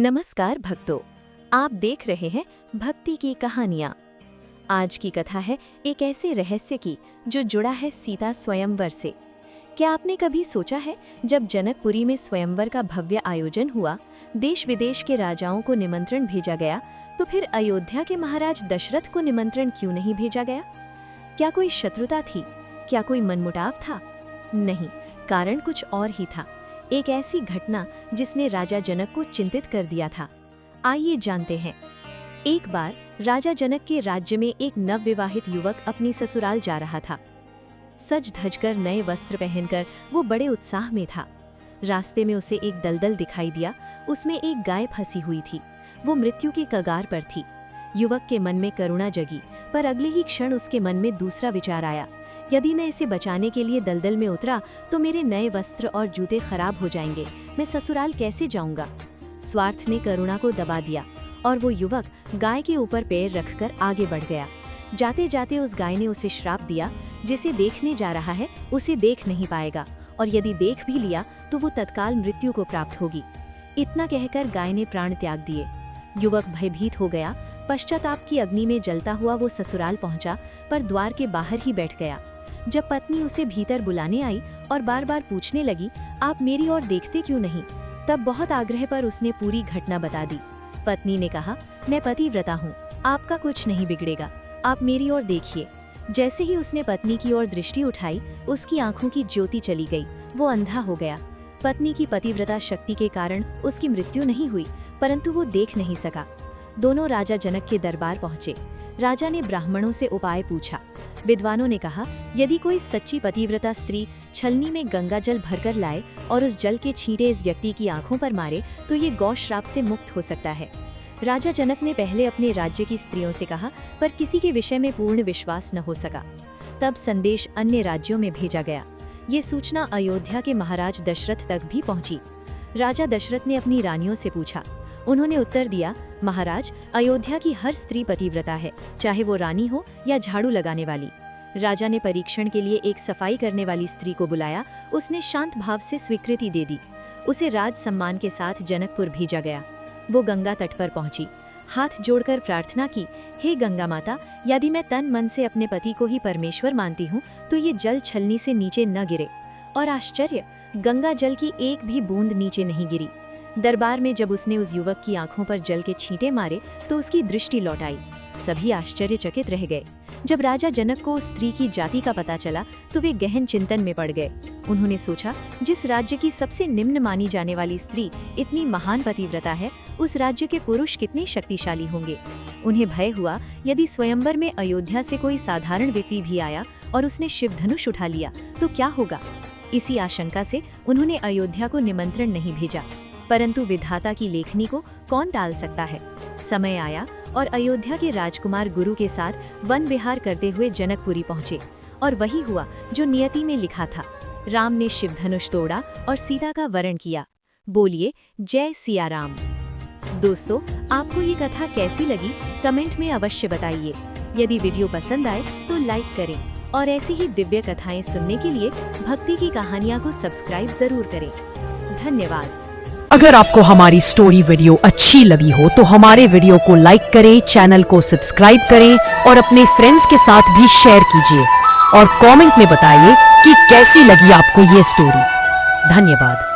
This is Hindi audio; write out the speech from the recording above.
नमस्कार भक्तों, आप देख रहे हैं भक्ति की कहानियाँ। आज की कथा है एक ऐसे रहस्य की जो जुड़ा है सीता स्वयंवर से। क्या आपने कभी सोचा है, जब जनकपुरी में स्वयंवर का भव्य आयोजन हुआ, देश विदेश के राजाओं को निमंत्रण भेजा गया, तो फिर अयोध्या के महाराज दशरथ को निमंत्रण क्यों नहीं भेजा गया? क्या कोई शत्रुता थी? क्या कोई मनमुटाव था? नहीं, कारण कुछ और ही था। एक ऐसी घटना जिसने राजा जनक को चिंतित कर दिया था। आइए जानते हैं। एक बार राजा जनक के राज्य में एक नवविवाहित युवक अपनी ससुराल जा रहा था। सज धजकर नए वस्त्र पहनकर वो बड़े उत्साह में था। रास्ते में उसे एक दलदल दिखाई दिया। उसमें एक गाय फंसी हुई थी। वो मृत्यु के कगार पर थी। युवक के मन में करुणा जगी, पर अगले ही क्षण उसके मन में दूसरा विचार आया। यदि मैं इसे बचाने के लिए दलदल में उतरा तो मेरे नए वस्त्र और जूते खराब हो जाएंगे। मैं ससुराल कैसे जाऊंगा? स्वार्थ ने करुणा को दबा दिया और वो युवक गाय के ऊपर पैर रखकर आगे बढ़ गया। जाते जाते उस गाय ने उसे श्राप दिया, जिसे देखने जा रहा है उसे देख नहीं पाएगा, और यदि देख भी लिया तो वो तत्काल मृत्यु को प्राप्त होगी। इतना कहकर गाय ने प्राण त्याग दिए। युवक भयभीत हो गया। पश्चाताप की अग्नि में जलता हुआ वो ससुराल पहुंचा, पर द्वार के बाहर ही बैठ गया। जब पत्नी उसे भीतर बुलाने आई और बार बार पूछने लगी, आप मेरी ओर देखते क्यों नहीं, तब बहुत आग्रह पर उसने पूरी घटना बता दी। पत्नी ने कहा, मैं पतिव्रता हूँ, आपका कुछ नहीं बिगड़ेगा, आप मेरी ओर देखिए। जैसे ही उसने पत्नी की ओर दृष्टि उठाई, उसकी आंखों की ज्योति चली गई। वो अंधा हो गया। पत्नी की पतिव्रता शक्ति के कारण उसकी मृत्यु नहीं हुई, परंतु वो देख नहीं सका। दोनों राजा जनक के दरबार पहुंचे। राजा ने ब्राह्मणों से उपाय पूछा। विद्वानों ने कहा, यदि कोई सच्ची पतिव्रता स्त्री छलनी में गंगा जल भरकर लाए और उस जल के छींटे इस व्यक्ति की आंखों पर मारे तो ये गौ श्राप से मुक्त हो सकता है। राजा जनक ने पहले अपने राज्य की स्त्रियों से कहा, पर किसी के विषय में पूर्ण विश्वास न हो सका। तब संदेश अन्य राज्यों में भेजा गया। ये सूचना अयोध्या के महाराज दशरथ तक भी पहुंची। राजा दशरथ ने अपनी रानियों से पूछा। उन्होंने उत्तर दिया, महाराज, अयोध्या की हर स्त्री पतिव्रता है, चाहे वो रानी हो या झाड़ू लगाने वाली। राजा ने परीक्षण के लिए एक सफाई करने वाली स्त्री को बुलाया। उसने शांत भाव से स्वीकृति दे दी। उसे राज सम्मान के साथ जनकपुर भेजा गया। वो गंगा तट पर पहुंची। हाथ जोड़कर प्रार्थना की, हे गंगा माता, यदि मैं तन मन से अपने पति को ही परमेश्वर मानती हूँ तो ये जल छलनी से नीचे न गिरे। और आश्चर्य, गंगा जल की एक भी बूंद नीचे नहीं गिरी। दरबार में जब उसने उस युवक की आंखों पर जल के छींटे मारे तो उसकी दृष्टि लौट आई। सभी आश्चर्यचकित रह गए। जब राजा जनक को उस स्त्री की जाति का पता चला तो वे गहन चिंतन में पड़ गए। उन्होंने सोचा, जिस राज्य की सबसे निम्न मानी जाने वाली स्त्री इतनी महान पतिव्रता है, उस राज्य के पुरुष कितने शक्तिशाली होंगे। उन्हें भय हुआ, यदि स्वयंवर में अयोध्या से कोई साधारण व्यक्ति भी आया और उसने शिव धनुष उठा लिया तो क्या होगा। इसी आशंका से उन्होंने अयोध्या को निमंत्रण नहीं भेजा। परंतु विधाता की लेखनी को कौन टाल सकता है। समय आया और अयोध्या के राजकुमार गुरु के साथ वन विहार करते हुए जनकपुरी पहुंचे, और वही हुआ जो नियति में लिखा था। राम ने शिव धनुष तोड़ा और सीता का वरण किया। बोलिए जय सिया राम। दोस्तों, आपको ये कथा कैसी लगी, कमेंट में अवश्य बताइए। यदि वीडियो पसंद आए तो लाइक करें, और ऐसी ही दिव्य कथाएं सुनने के लिए भक्ति की कहानियां को सब्सक्राइब जरूर करें। धन्यवाद। अगर आपको हमारी स्टोरी वीडियो अच्छी लगी हो तो हमारे वीडियो को लाइक करें, चैनल को सब्सक्राइब करें और अपने फ्रेंड्स के साथ भी शेयर कीजिए, और कमेंट में बताइए कि कैसी लगी आपको ये स्टोरी। धन्यवाद।